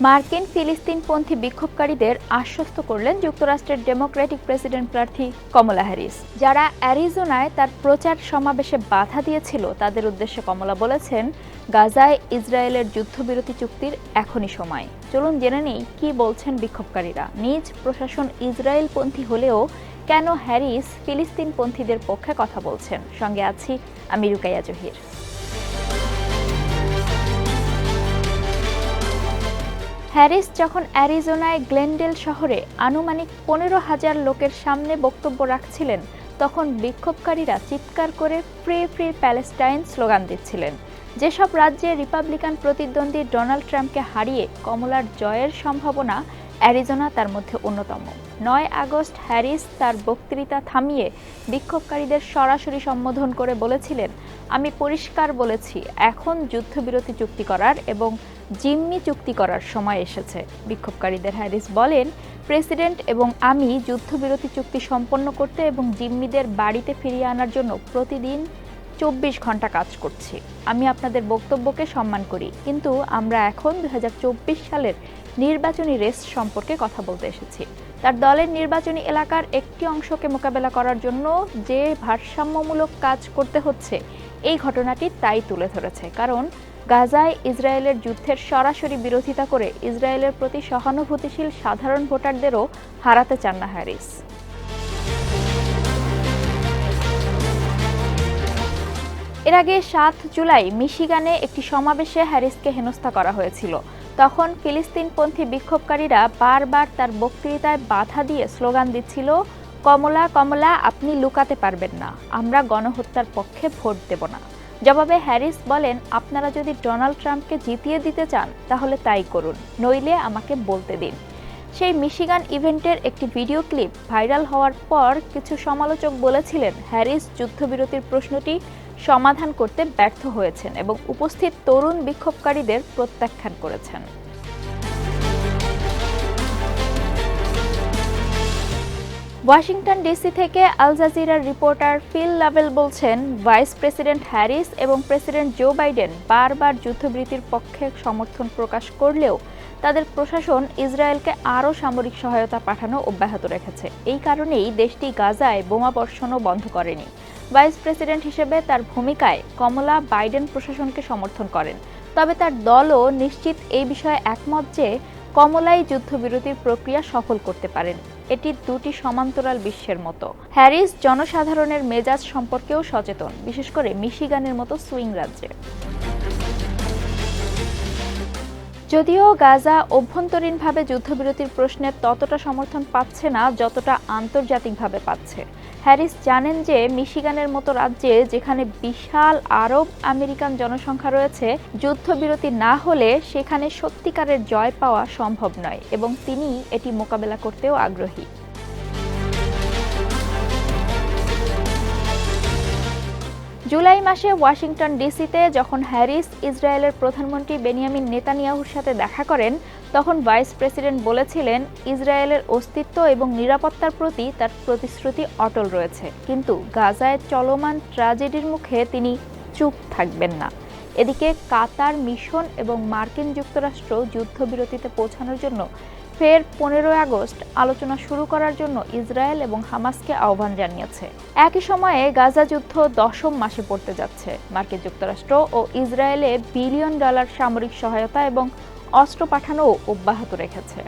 মার্কিন ফিলিস্তিনপন্থী বিক্ষোভকারীদের আশ্বস্ত করলেন যুক্তরাষ্ট্রের ডেমোক্রেটিক প্রেসিডেন্ট প্রার্থী কমলা হ্যারিস। যারা অ্যারিজোনায় তার প্রচার সমাবেশে বাধা দিয়েছিল তাদের উদ্দেশ্যে কমলা বলেছেন, গাজায় ইসরায়েলের যুদ্ধবিরতি চুক্তির এখনই সময়। চলুন জেনে নেই কি বলছেন বিক্ষোভকারীরা। নিজ প্রশাসন ইসরায়েলপন্থী হলেও কেন হ্যারিস ফিলিস্তিনপন্থীদের পক্ষে কথা বলছেন? সঙ্গে আছি আমি রুকাইয়া জহির। হ্যারিস যখন অ্যারিজোনায় গ্লেনডেল শহরে আনুমানিক 15,000 লোকের সামনে বক্তব্য রাখছিলেন, তখন বিক্ষোভকারীরা চিৎকার করে ফ্রি ফ্রি প্যালেস্টাইন স্লোগান দিচ্ছিলেন। যেসব রাজ্যে রিপাবলিকান প্রতিদ্বন্দ্বী ডোনাল্ড ট্রাম্পকে হারিয়ে কমলার জয়ের সম্ভাবনা, অ্যারিজোনা তার মধ্যে অন্যতম। 9 আগস্ট হ্যারিস তার বক্তৃতা থামিয়ে বিক্ষোভকারীদের সরাসরি সম্বোধন করে বলেছিলেন, আমি পরিষ্কার বলেছি, এখন যুদ্ধবিরতি চুক্তি করার এবং জিম্মি চুক্তি করার সময় এসেছে। বিক্ষোভকারীদের হ্যারিস বলেন, প্রেসিডেন্ট এবং আমি যুদ্ধবিরতি চুক্তি সম্পন্ন করতে এবং জিম্মিদের বাড়িতে ফিরিয়ে আনার জন্য প্রতিদিন 24 ঘন্টা কাজ করছি। আমি আপনাদের বক্তব্যকে সম্মান করি, কিন্তু আমরা এখন 2024 সালের নির্বাচনী রেস সম্পর্কে কথা বলতে এসেছি। তার দলের নির্বাচনী এলাকার একটি অংশকে মোকাবেলা করার জন্য যে ভারসাম্যমূলক কাজ করতে হচ্ছে, এই ঘটনাটি তাই তুলে ধরেছে। কারণ গাজায় ইসরায়েলের যুদ্ধের সরাসরি বিরোধিতা করে ইসরায়েলের প্রতি সহানুভূতিশীল সাধারণ ভোটারদেরও হারাতে চান না হ্যারিস। এর আগে 7 জুলাই মিশিগানে একটি সমাবেশে হ্যারিসকে হেনস্থা করা হয়েছিল। তখন ফিলিস্তিনপন্থী বিক্ষোভকারীরা বারবার তার বক্তৃতায় বাধা দিয়ে স্লোগান দিচ্ছিল, কমলা কমলা, আপনি লুকাতে পারবেন না, আমরা গণহত্যার পক্ষে ভোট দেব না। জবাবে হ্যারিস বলেন, আপনারা যদি ডোনাল্ড ট্রাম্পকে জিতিয়ে দিতে চান তাহলে তাই করুন, নইলে আমাকে বলতে দিন। সেই মিশিগান ইভেন্টের একটি ভিডিও ক্লিপ ভাইরাল হওয়ার পর কিছু সমালোচক বলেছিলেন, হ্যারিস যুদ্ধবিরতির প্রশ্নটি সমাধান করতে ব্যর্থ হয়েছেন এবং উপস্থিত তরুণ বিক্ষোভকারীদের প্রত্যাখ্যান করেছেন। ওয়াশিংটন ডিসি থেকে আল জাজিরার রিপোর্টার ফিল লাভেল বলছেন, ভাইস প্রেসিডেন্ট হ্যারিস এবং প্রেসিডেন্ট জো বাইডেন বারবার যুদ্ধবিরতির পক্ষে সমর্থন প্রকাশ করলেও তাদের প্রশাসন ইসরায়েলকে আরও সামরিক সহায়তা পাঠানো অব্যাহত রেখেছে। এই কারণেই দেশটি গাজায় বোমাবর্ষণও বন্ধ করেনি। ভাইস প্রেসিডেন্ট হিসেবে তার ভূমিকায় কমলা বাইডেন প্রশাসনকে সমর্থন করেন, তবে তার দলও নিশ্চিত এই বিষয়ে একমত যে কমলাই যুদ্ধবিরতির প্রক্রিয়া সফল করতে পারেন। এটি দুটি সমান্তরাল বিশ্বের মতো। হ্যারিস জনসাধারণের মেজাজ সম্পর্কেও সচেতন, বিশেষ করে মিশিগানের মতো সুইং রাজ্যে। যদিও গাজা অভ্যন্তরীণভাবে যুদ্ধবিরতির প্রশ্নে ততটা সমর্থন পাচ্ছে না যতটা আন্তর্জাতিকভাবে পাচ্ছে। হ্যারিস জানেন যে মিশিগানের মতো রাজ্যে, যেখানে বিশাল আরব আমেরিকান জনসংখ্যা রয়েছে, যুদ্ধবিরতি না হলে সেখানে সত্যিকারের জয় পাওয়া সম্ভব নয় এবং তিনি এটি মোকাবেলা করতেও আগ্রহী। জুলাই মাসে ওয়াশিংটন ডিসিতে যখন হ্যারিস ইসরায়েলের প্রধানমন্ত্রী বেনিয়ামিন নেতানিয়াহুর সাথে দেখা করেন, তখন ভাইস প্রেসিডেন্ট বলেছিলেন, ইসরায়েলের অস্তিত্ব এবং নিরাপত্তার প্রতি তার প্রতিশ্রুতি অটল রয়েছে, কিন্তু গাজায় চলমান ট্র্যাজেডির মুখে তিনি চুপ থাকবেন না। এদিকে কাতার, মিশন এবং মার্কিন যুক্তরাষ্ট্র যুদ্ধবিরতিতে পৌঁছানোর জন্য ফের 15 আগস্ট আলোচনা শুরু করার জন্য ইসরায়েল এবং হামাসকে আহ্বান জানিয়েছে। একই সময়ে গাজা যুদ্ধ 10ম মাসে পড়তে যাচ্ছে। মার্কিন যুক্তরাষ্ট্র ও ইসরায়েলে $1 বিলিয়ন সামরিক সহায়তা এবং অস্ত্র পাঠানোও অব্যাহত রেখেছে।